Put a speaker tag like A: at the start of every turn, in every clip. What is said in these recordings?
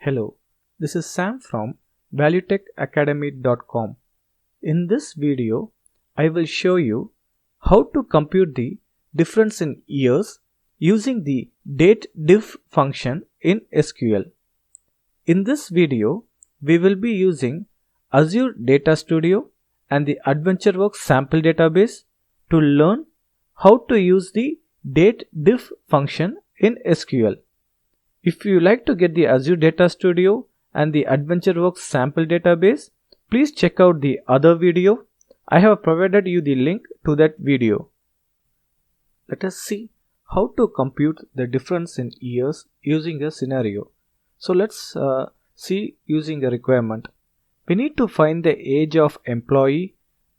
A: Hello, this is Sam from valuetechacademy.com. In this video, I will show you how to compute the difference in years using the DATEDIFF function in SQL. In this video, we will be using Azure Data Studio and the AdventureWorks Sample database to learn how to use the DATEDIFF function in SQL. If you like to get the Azure Data Studio and the AdventureWorks Sample database, please check out the other video. I have provided you the link to that video. Let us see how to compute the difference in years using a scenario. So let's see using a requirement. We need to find the age of employee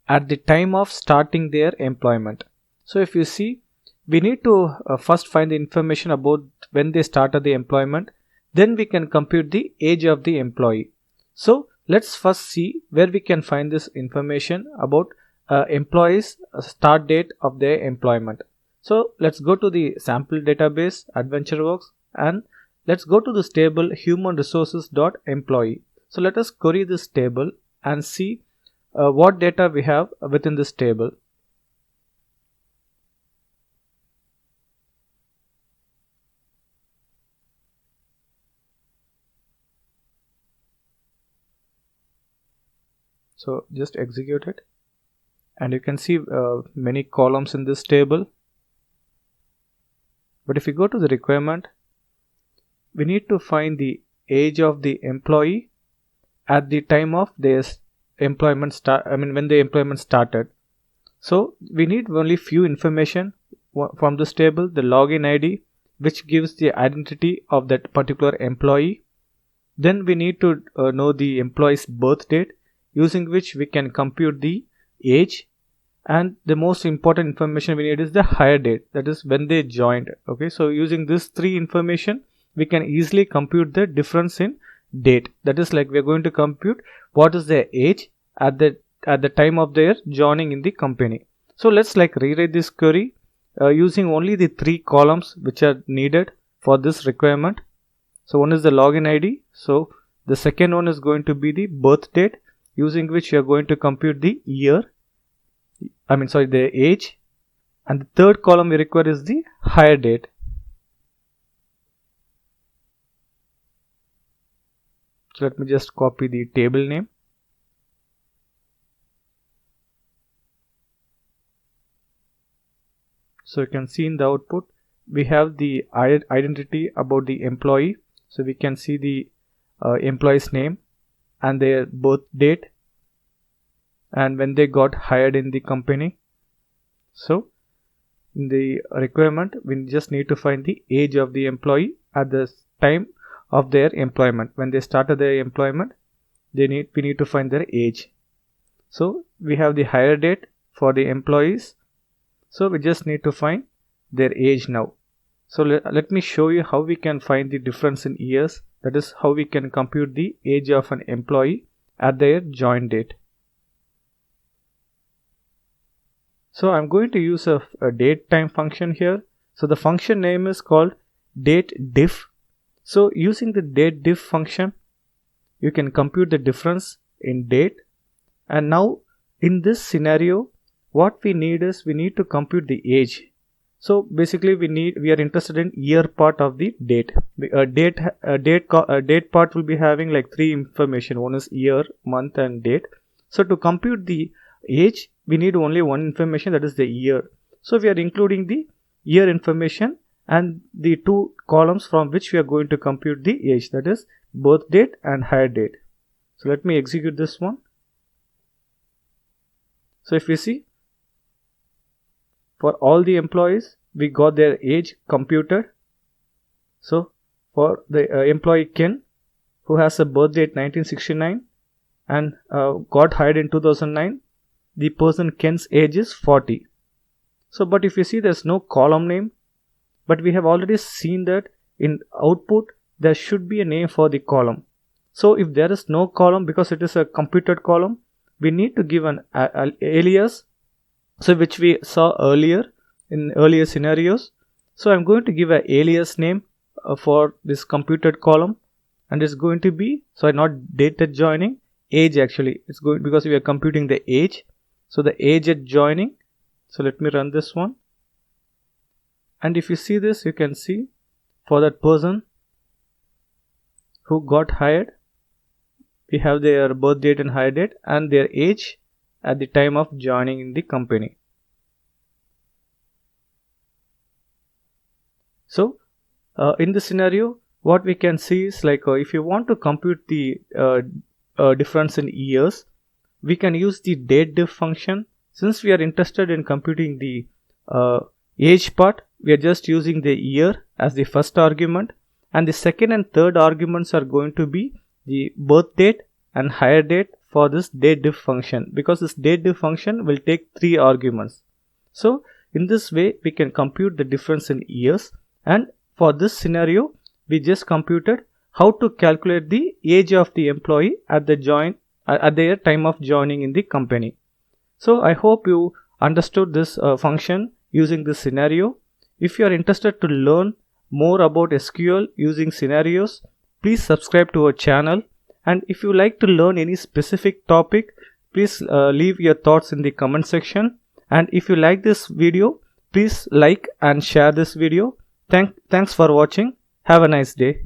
A: at the time of starting their employment. So if you see, we need to first find the information about when they started the employment, then we can compute the age of the employee. So let's first see where we can find this information about employees start date of their employment. So let's go to the sample database AdventureWorks and let's go to this table human resources.employee. So let us query this table and see what data we have within this table. So just execute it and you can see many columns in this table. But if you go to the requirement, we need to find the age of the employee at the time of their employment when the employment started. So we need only few information from this table, the login ID, which gives the identity of that particular employee. Then we need to know the employee's birth date, using which we can compute the age, and the most important information we need is the hire date, that is when they joined. Okay, so using this three information we can easily compute the difference in date, that is like we are going to compute what is their age at the time of their joining in the company. So let's rewrite this query using only the three columns which are needed for this requirement. So one is the login ID, so the second one is going to be the birth date, using which you are going to compute the the age, and the third column we require is the hire date. So let me just copy the table name. So you can see in the output we have the identity about the employee, so we can see the employee's name and their birth date and when they got hired in the company. So in the requirement we just need to find the age of the employee at the time of their employment. When they started their employment, we need to find their age. So we have the hire date for the employees, so we just need to find their age now. So let me show you how we can find the difference in years, that is how we can compute the age of an employee at their join date. So I'm going to use a datetime function here. So the function name is called DATEDIFF. So using the DATEDIFF function, you can compute the difference in date. And now in this scenario, what we need is we need to compute the age. So basically we are interested in year part of the date. Date part will be having three information. One is year, month and date. So to compute the age, we need only one information, that is the year. So we are including the year information and the two columns from which we are going to compute the age, that is birth date and hire date. So let me execute this one. So if you see, for all the employees we got their age computed. So for the employee Ken, who has a birth date 1969 and got hired in 2009, the person Ken's age is 40. So but if you see, there's no column name, but we have already seen that in output there should be a name for the column. So if there is no column, because it is a computed column, we need to give an alias, so which we saw earlier in earlier scenarios. So I'm going to give an alias name for this computed column, and it's going to be, sorry, not date at joining, age actually. It's going because we are computing the age. So the age at joining. So let me run this one. And if you see this, you can see for that person who got hired, we have their birth date and hire date and their age at the time of joining in the company. So in this scenario, what we can see is like if you want to compute the difference in years, we can use the DATEDIFF function. Since we are interested in computing the age part, we are just using the year as the first argument, and the second and third arguments are going to be the birth date and hire date for this DATEDIFF function, because this DATEDIFF function will take 3 arguments. So in this way we can compute the difference in years, and for this scenario we just computed how to calculate the age of the employee at their time of joining in the company. So I hope you understood this function using this scenario. If you are interested to learn more about SQL using scenarios, please subscribe to our channel. And if you like to learn any specific topic, please leave your thoughts in the comment section. And if you like this video, please like and share this video. Thanks for watching. Have a nice day.